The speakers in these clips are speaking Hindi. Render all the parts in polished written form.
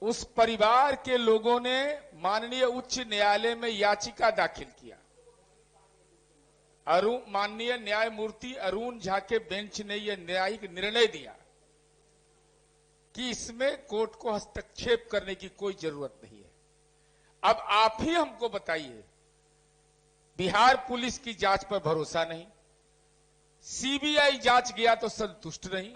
उस परिवार के लोगों ने माननीय उच्च न्यायालय में याचिका दाखिल किया। माननीय न्यायमूर्ति अरुण झा के बेंच ने यह न्यायिक निर्णय दिया कि इसमें कोर्ट को हस्तक्षेप करने की कोई जरूरत नहीं है। अब आप ही हमको बताइए, बिहार पुलिस की जांच पर भरोसा नहीं, सीबीआई जांच गया तो संतुष्ट नहीं,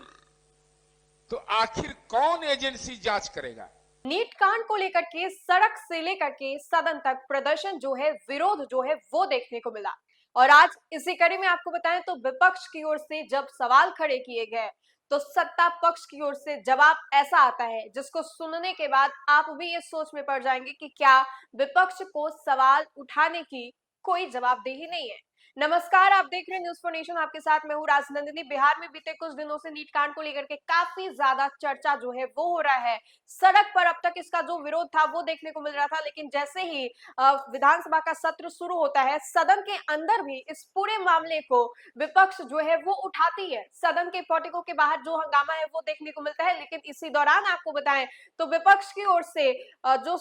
तो आखिर कौन एजेंसी जांच करेगा? नीट कांड को लेकर के सड़क से लेकर के सदन तक प्रदर्शन जो है, विरोध जो है वो देखने को मिला। और आज इसी कड़ी में आपको बताएं तो विपक्ष की ओर से जब सवाल खड़े किए गए तो सत्ता पक्ष की ओर से जवाब ऐसा आता है जिसको सुनने के बाद आप भी ये सोच में पड़ जाएंगे कि क्या विपक्ष को सवाल उठाने की कोई जवाबदेही नहीं है। नमस्कार, आप देख रहे हैं न्यूज फॉर नेशन, आपके साथ मैं हूं राजनंदिनी। बिहार में बीते कुछ दिनों से नीट कांड को लेकर के काफी ज्यादा चर्चा जो है वो हो रहा है। सड़क पर अब तक इसका जो विरोध था वो देखने को मिल रहा था, लेकिन जैसे ही विधानसभा का सत्र शुरू होता है, सदन के अंदर भी इस पूरे मामले को विपक्ष जो है वो उठाती है। सदन के पोर्टिको के बाहर जो हंगामा है वो देखने को मिलता है। लेकिन इसी दौरान आपको बताएं तो विपक्ष की ओर से जो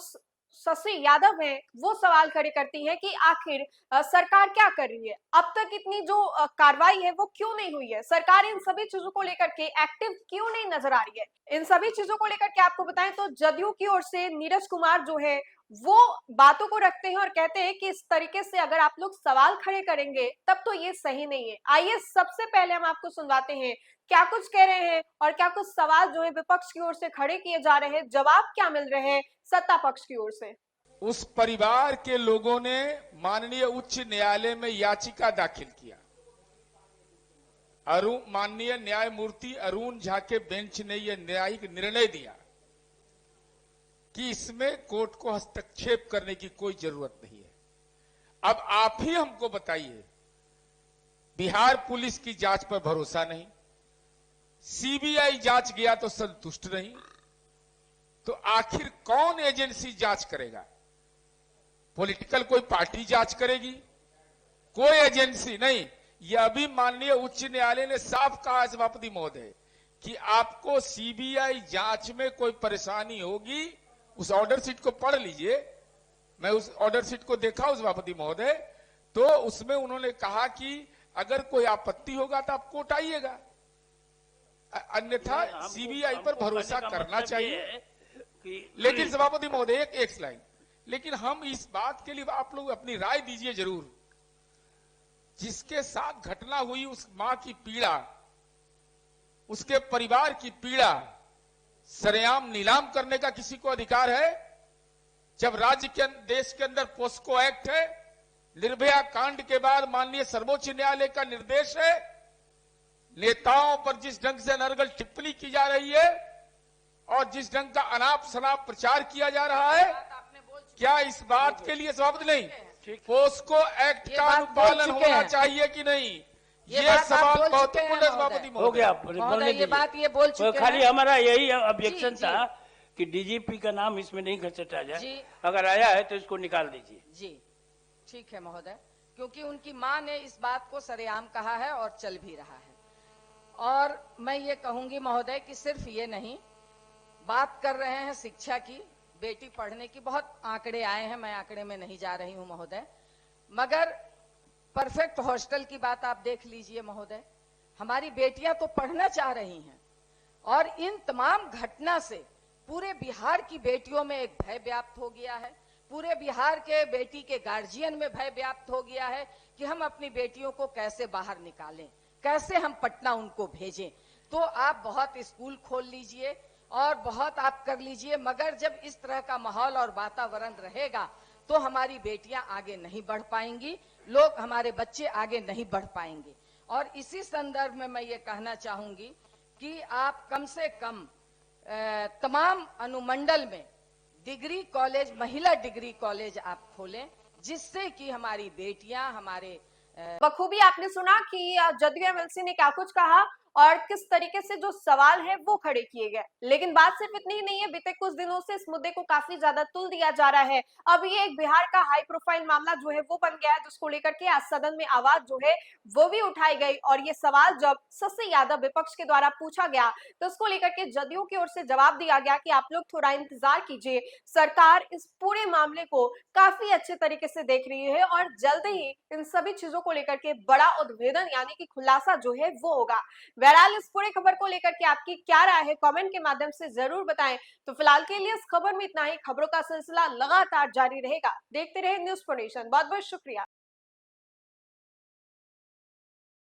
शशि यादव है वो सवाल खड़े करती है कि आखिर सरकार क्या कर रही है, अब तक इतनी जो कार्रवाई है वो क्यों नहीं हुई है, सरकार इन सभी चीजों को लेकर के एक्टिव क्यों नहीं नजर आ रही है। इन सभी चीजों को लेकर के आपको बताएं तो जदयू की ओर से नीरज कुमार जो है वो बातों को रखते हैं और कहते हैं कि इस तरीके से अगर आप लोग सवाल खड़े करेंगे तब तो ये सही नहीं है। आइए सबसे पहले हम आपको सुनवाते हैं क्या कुछ कह रहे हैं और क्या कुछ सवाल जो है विपक्ष की ओर से खड़े किए जा रहे हैं, जवाब क्या मिल रहे हैं सत्ता पक्ष की ओर से। उस परिवार के लोगों ने माननीय उच्च न्यायालय में याचिका दाखिल किया। माननीय न्यायमूर्ति अरुण झा के बेंच ने यह न्यायिक निर्णय दिया कि इसमें कोर्ट को हस्तक्षेप करने की कोई जरूरत नहीं है। अब आप ही हमको बताइए, बिहार पुलिस की जांच पर भरोसा नहीं, सीबीआई जांच गया तो संतुष्ट नहीं, तो आखिर कौन एजेंसी जांच करेगा? पॉलिटिकल कोई पार्टी जांच करेगी? कोई एजेंसी नहीं। यह अभी माननीय उच्च न्यायालय ने साफ कहा है सभापति महोदय कि आपको सीबीआई जांच में कोई परेशानी होगी, उस ऑर्डर शीट को पढ़ लीजिए। मैं उस ऑर्डर शीट को देखा सभापति महोदय, तो उसमें उन्होंने कहा कि अगर कोई आपत्ति होगा तो आप कोर्ट आइएगा, अन्यथा सीबीआई पर भरोसा करना चाहिए। लेकिन सभापति महोदय एक स्लाइड, लेकिन हम इस बात के लिए आप लोग अपनी राय दीजिए जरूर। जिसके साथ घटना हुई उस मां की पीड़ा, उसके परिवार की पीड़ा सरेआम नीलाम करने का किसी को अधिकार है? जब राज्य के देश के अंदर पोस्को एक्ट है, निर्भया कांड के बाद माननीय सर्वोच्च न्यायालय का निर्देश है, नेताओं पर जिस ढंग से अनर्गल टिप्पणी की जा रही है और जिस ढंग का अनाप शनाप प्रचार किया जा रहा है, क्या इस बात के लिए सभापति नहीं पोस्को एक्ट का अनुपालन होना चाहिए कि नहीं? ये सवाल महत्वपूर्ण है सभापति हो गया। ये बात ये बोल चुके हैं। खाली हमारा यही ऑब्जेक्शन था कि डीजीपी का नाम इसमें नहीं घसीटा जाए, अगर आया है तो इसको निकाल दीजिए। जी ठीक है महोदय, क्योंकि उनकी मां ने इस बात को सरेआम कहा है और चल भी रहा है। और मैं ये कहूंगी महोदय कि सिर्फ ये नहीं, बात कर रहे हैं शिक्षा की, बेटी पढ़ने की, बहुत आंकड़े आए हैं, मैं आंकड़े में नहीं जा रही हूं महोदय, मगर परफेक्ट हॉस्टल की बात आप देख लीजिए महोदय। हमारी बेटियां तो पढ़ना चाह रही हैं और इन तमाम घटना से पूरे बिहार की बेटियों में एक भय व्याप्त हो गया है, पूरे बिहार के बेटी के गार्जियन में भय व्याप्त हो गया है कि हम अपनी बेटियों को कैसे बाहर निकालें, कैसे हम पटना उनको भेजें। तो आप बहुत स्कूल खोल लीजिए और बहुत आप कर लीजिए, मगर जब इस तरह का माहौल और वातावरण रहेगा तो हमारी बेटियां आगे नहीं बढ़ पाएंगी, लोग, हमारे बच्चे आगे नहीं बढ़ पाएंगे। और इसी संदर्भ में मैं ये कहना चाहूंगी कि आप कम से कम तमाम अनुमंडल में डिग्री कॉलेज, महिला डिग्री कॉलेज आप खोलें, जिससे कि हमारी बेटियां, हमारे बखूबी आपने सुना कि जदयू एमएलसी ने क्या कुछ कहा और किस तरीके से जो सवाल है वो खड़े किए गए। लेकिन बात सिर्फ इतनी ही नहीं है, बीते कुछ दिनों से इस मुद्दे को काफी ज्यादा तुल दिया जा रहा है। अब ये एक बिहार का हाई प्रोफाइल मामला जो है वो बन गया है, जिसको लेकर के आज सदन में आवाज जो है वो भी उठाई गई। और ये सवाल जब शशि यादव विपक्ष के द्वारा पूछा गया तो उसको लेकर के जदयू की ओर से जवाब दिया गया कि आप लोग थोड़ा इंतजार कीजिए, सरकार इस पूरे मामले को काफी अच्छे तरीके से देख रही है और जल्द ही इन सभी चीजों को लेकर के बड़ा उद्भेदन यानी कि खुलासा जो है वो होगा। बहरहाल इस पूरे खबर को लेकर के आपकी क्या राय है, कमेंट के माध्यम से जरूर बताएं। तो फिलहाल के लिए इस खबर में इतना ही। खबरों का सिलसिला लगातार जारी रहेगा। देखते रहे न्यूज़4नेशन। बहुत बहुत शुक्रिया।